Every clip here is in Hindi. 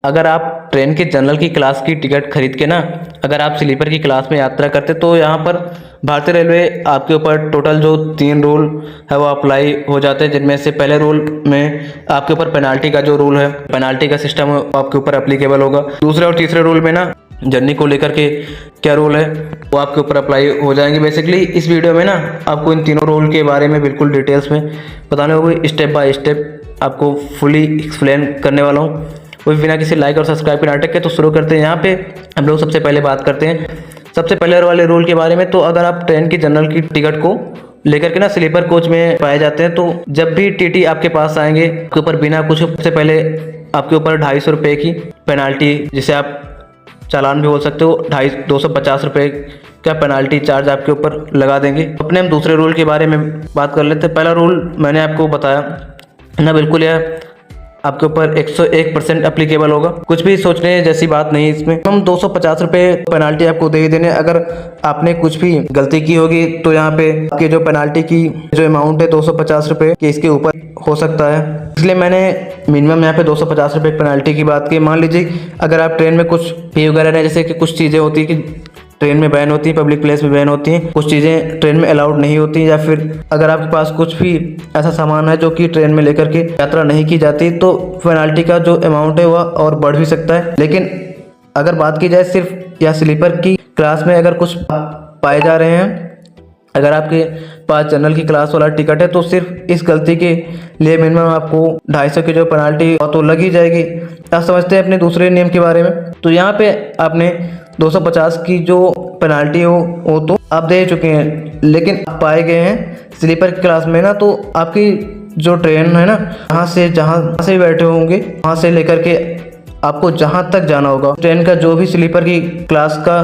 अगर आप ट्रेन के जनरल की क्लास की टिकट खरीद के ना अगर आप स्लीपर की क्लास में यात्रा करते तो यहाँ पर भारतीय रेलवे आपके ऊपर टोटल जो 3 रूल है वो अप्लाई हो जाते हैं, जिनमें से पहले रूल में आपके ऊपर पेनाल्टी का जो रूल है, पेनाल्टी का सिस्टम है वो आपके ऊपर एप्लीकेबल होगा। दूसरे और तीसरे रूल में ना जर्नी को लेकर के क्या रूल है वो आपके ऊपर अप्लाई हो जाएंगे। बेसिकली इस वीडियो में ना आपको इन तीनों रूल के बारे में बिल्कुल डिटेल्स में बताने होंगे, स्टेप बाय स्टेप आपको फुली एक्सप्लेन करने वाला हूँ, वो भी बिना किसी लाइक और सब्सक्राइब के नाटक के। तो शुरू करते हैं। यहाँ पे हम लोग सबसे पहले बात करते हैं सबसे पहले वाले रूल के बारे में। तो अगर आप ट्रेन की जनरल की टिकट को लेकर के ना स्लीपर कोच में पाए जाते हैं, तो जब भी टीटी आपके पास आएंगे आपके ऊपर बिना कुछ सबसे पहले आपके ऊपर 250 रुपये की पेनाल्टी, जिसे आप चालान भी बोल सकते हो, 250 रुपये का पेनाल्टी चार्ज आपके ऊपर लगा देंगे। अपने हम दूसरे रूल के बारे में बात कर लेते हैं। पहला रूल मैंने आपको बताया ना, बिल्कुल यह आपके ऊपर 101% एप्लीकेबल होगा, कुछ भी सोचने जैसी बात नहीं है इसमें। हम 250 रुपये पेनाल्टी आपको दे ही देने। अगर आपने कुछ भी गलती की होगी तो यहाँ पे आपके जो पेनाल्टी की जो अमाउंट है 250 रुपये के इसके ऊपर हो सकता है, इसलिए मैंने मिनिमम यहाँ पे 250 रुपये पेनाल्टी की बात की। मान लीजिए अगर आप ट्रेन में कुछ फी वगैरह नहीं, जैसे कि कुछ चीज़ें होती है कि ट्रेन में बैन होती है, पब्लिक प्लेस में बैन होती हैं, कुछ चीज़ें ट्रेन में अलाउड नहीं होती, या फिर अगर आपके पास कुछ भी ऐसा सामान है जो कि ट्रेन में लेकर के यात्रा नहीं की जाती, तो पेनाल्टी का जो अमाउंट है वह और बढ़ भी सकता है। लेकिन अगर बात की जाए सिर्फ या स्लीपर की क्लास में अगर कुछ पाए जा रहे हैं, अगर आपके पास जनरल की क्लास वाला टिकट है, तो सिर्फ इस गलती के लिए मिनिमम आपको 250 की जो पेनाल्टी तो लग ही जाएगी। आप समझते हैं अपने दूसरे नियम के बारे में। तो यहाँ पे आपने 250 की जो पेनाल्टी हो वो तो आप दे चुके हैं, लेकिन आप पाए गए हैं स्लीपर क्लास में ना, तो आपकी जो ट्रेन है ना, जहाँ से बैठे होंगे वहाँ से लेकर के आपको जहाँ तक जाना होगा, ट्रेन का जो भी स्लीपर की क्लास का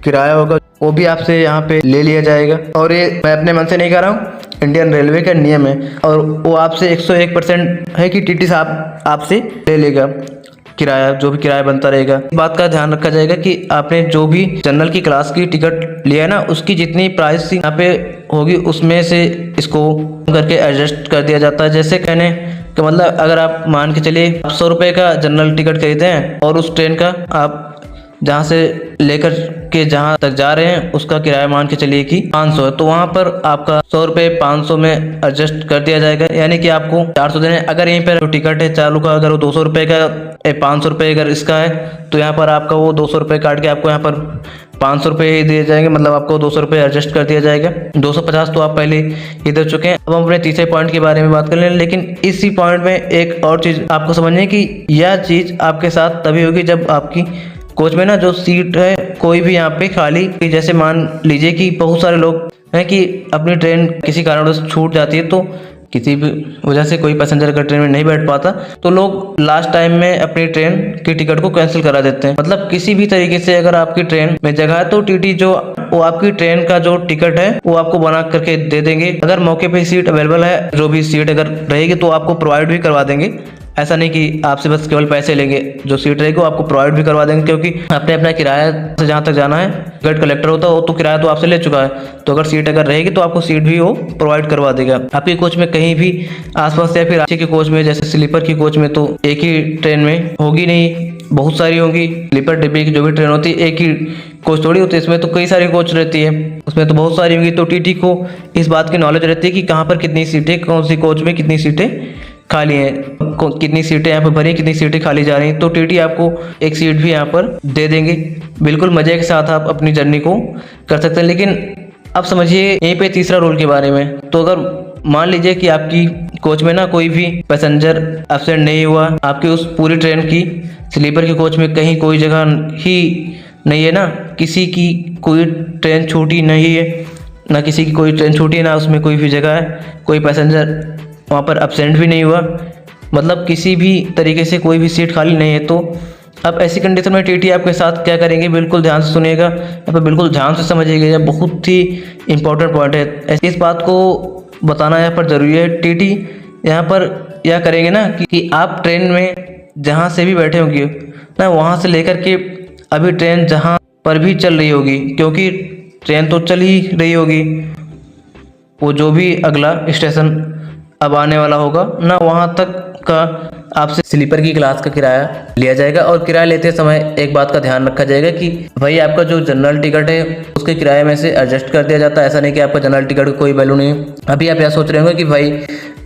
किराया होगा वो भी आपसे यहाँ पे ले लिया जाएगा। और ये मैं अपने मन से नहीं कह रहा हूँ, इंडियन रेलवे का नियम है, और वो आपसे 101% है कि टीटी साहब आपसे ले लेगा किराया, जो भी किराया बनता रहेगा। इस बात का ध्यान रखा जाएगा कि आपने जो भी जनरल की क्लास की टिकट लिया है ना, उसकी जितनी प्राइस यहाँ पे होगी उसमें से इसको करके एडजस्ट कर दिया जाता है। जैसे कहने कि मतलब अगर आप मान के चलिए 100 रुपये का जनरल टिकट खरीदे हैं और उस ट्रेन का आप जहाँ से लेकर के जहाँ तक जा रहे हैं उसका किराया मान के चलिए कि 500 है, तो वहाँ पर आपका 100 रुपये 500 में एडजस्ट कर दिया जाएगा, यानी कि आपको 400 देने। अगर यहीं पर टिकट है चालू का, अगर वो 200 रुपये का 500 रुपये अगर इसका है, तो यहाँ पर आपका वो 200 रुपये काट के आपको यहाँ पर 500 रुपये ही दिए जाएंगे, मतलब आपको 200 रुपये एडजस्ट कर दिया जाएगा। 250 तो आप पहले ही दे चुके हैं। अब हम अपने तीसरे पॉइंट के बारे में बात कर लें, लेकिन इसी पॉइंट में एक और चीज़ आपको समझनी है कि यह चीज़ आपके साथ तभी होगी जब आपकी कोच में ना जो सीट है कोई भी यहाँ पे खाली, जैसे मान लीजिए कि बहुत सारे लोग हैं कि अपनी ट्रेन किसी कारणवश छूट जाती है, तो किसी भी वजह से कोई पैसेंजर अगर ट्रेन में नहीं बैठ पाता, तो लोग लास्ट टाइम में अपनी ट्रेन की टिकट को कैंसिल करा देते हैं। मतलब किसी भी तरीके से अगर आपकी ट्रेन में जगह है तो टीटी जो वो आपकी ट्रेन का जो टिकट है वो आपको बना करके दे देंगे। अगर मौके पे सीट अवेलेबल है, जो भी सीट अगर रहेगी तो आपको प्रोवाइड भी करवा देंगे। ऐसा नहीं कि आपसे बस केवल पैसे लेंगे, जो सीट रहेगी वो आपको प्रोवाइड भी करवा देंगे, क्योंकि आपने अपना किराया से जहाँ तक जाना है टिकट कलेक्टर होता है वो तो किराया तो आपसे ले चुका है, तो अगर सीट अगर रहेगी तो आपको सीट भी वो प्रोवाइड करवा देगा। आपकी कोच में कहीं भी आसपास या फिर आगे की कोच में, जैसे स्लीपर की कोच में तो एक ही ट्रेन में होगी नहीं, बहुत सारी होंगी। स्लीपर डिब्बे की जो भी ट्रेन होती है एक ही कोच थोड़ी होती है, इसमें तो कई सारी कोच रहती है, उसमें तो बहुत सारी होंगी। तो टीटी को इस बात की नॉलेज रहती है कि कहाँ पर कितनी सीटें, कौन सी कोच में कितनी सीटें खाली हैं, कितनी सीटें यहाँ पर भरी हैं, कितनी सीटें खाली जा रही हैं, तो टीटी आपको एक सीट भी यहाँ पर दे देंगे। बिल्कुल मजे के साथ आप अपनी जर्नी को कर सकते हैं। लेकिन अब समझिए यहीं पे तीसरा रूल के बारे में। तो अगर मान लीजिए कि आपकी कोच में ना कोई भी पैसेंजर एब्सेंट नहीं हुआ, आपकी उस पूरी ट्रेन की स्लीपर की कोच में कहीं कोई जगह ही नहीं है ना, किसी की कोई ट्रेन छूटी नहीं है, ना किसी की कोई ट्रेन छूटी है, ना उसमें कोई भी जगह है, कोई पैसेंजर वहाँ पर एब्सेंट भी नहीं हुआ, मतलब किसी भी तरीके से कोई भी सीट खाली नहीं है, तो अब ऐसी कंडीशन में टीटी आपके साथ क्या करेंगे, बिल्कुल ध्यान से सुनिएगा, यहाँ पर बिल्कुल ध्यान से समझिएगा, यह बहुत ही इंपॉर्टेंट पॉइंट है। इस बात को बताना यहाँ पर ज़रूरी है। टीटी यहाँ पर यह करेंगे ना कि आप ट्रेन में जहाँ से भी बैठे होंगे ना, वहाँ से लेकर के अभी ट्रेन जहाँ पर भी चल रही होगी, क्योंकि ट्रेन तो चल ही रही होगी, वो जो भी अगला स्टेशन अब आने वाला होगा ना, वहाँ तक का आपसे स्लीपर की क्लास का किराया लिया जाएगा। और किराया लेते समय एक बात का ध्यान रखा जाएगा कि भाई आपका जो जनरल टिकट है उसके किराए में से एडजस्ट कर दिया जाता है। ऐसा नहीं कि आपका जनरल टिकट का कोई वैल्यू नहीं है। अभी आप यह सोच रहे होंगे कि भाई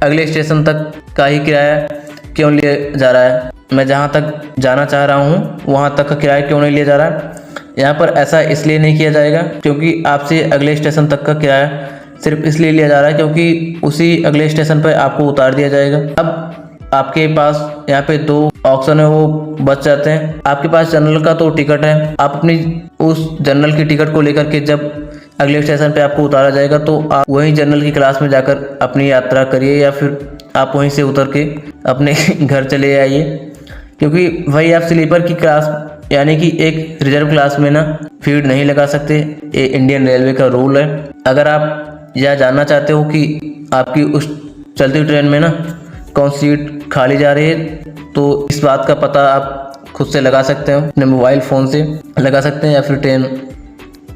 अगले स्टेशन तक का ही किराया क्यों लिया जा रहा है, मैं जहाँ तक जाना चाह रहा हूँ वहाँ तक का किराया क्यों नहीं लिया जा रहा है। यहाँ पर ऐसा इसलिए नहीं किया जाएगा क्योंकि आपसे अगले स्टेशन तक का किराया सिर्फ इसलिए लिया जा रहा है क्योंकि उसी अगले स्टेशन पर आपको उतार दिया जाएगा। अब आपके पास यहाँ पे 2 ऑप्शन है वो बच जाते हैं। आपके पास जनरल का तो टिकट है, आप अपनी उस जनरल की टिकट को लेकर के जब अगले स्टेशन पे आपको उतारा जाएगा तो आप वहीं जनरल की क्लास में जाकर अपनी यात्रा करिए या फिर आप वहीं से उतर के अपने घर चले आइए। क्योंकि भाई आप स्लीपर की क्लास यानी कि एक रिजर्व क्लास में ना भीड़ नहीं लगा सकते, ये इंडियन रेलवे का रूल है। अगर आप यह जानना चाहते हो कि आपकी उस चलती ट्रेन में ना कौन सीट खाली जा रही है तो इस बात का पता आप खुद से लगा सकते हो, अपने मोबाइल फ़ोन से लगा सकते हैं। या फिर ट्रेन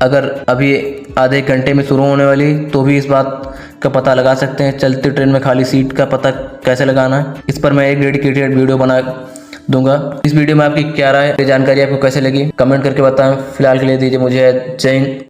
अगर अभी आधे घंटे में शुरू होने वाली तो भी इस बात का पता लगा सकते हैं। चलती ट्रेन में खाली सीट का पता कैसे लगाना है, इस पर मैं एक डेडिकेटेड वीडियो बना दूंगा। इस वीडियो में आपकी क्या राय है, जानकारी आपको कैसे लगी कमेंट करके बताएं। फिलहाल के लिए दीजिए मुझे जय हिंद।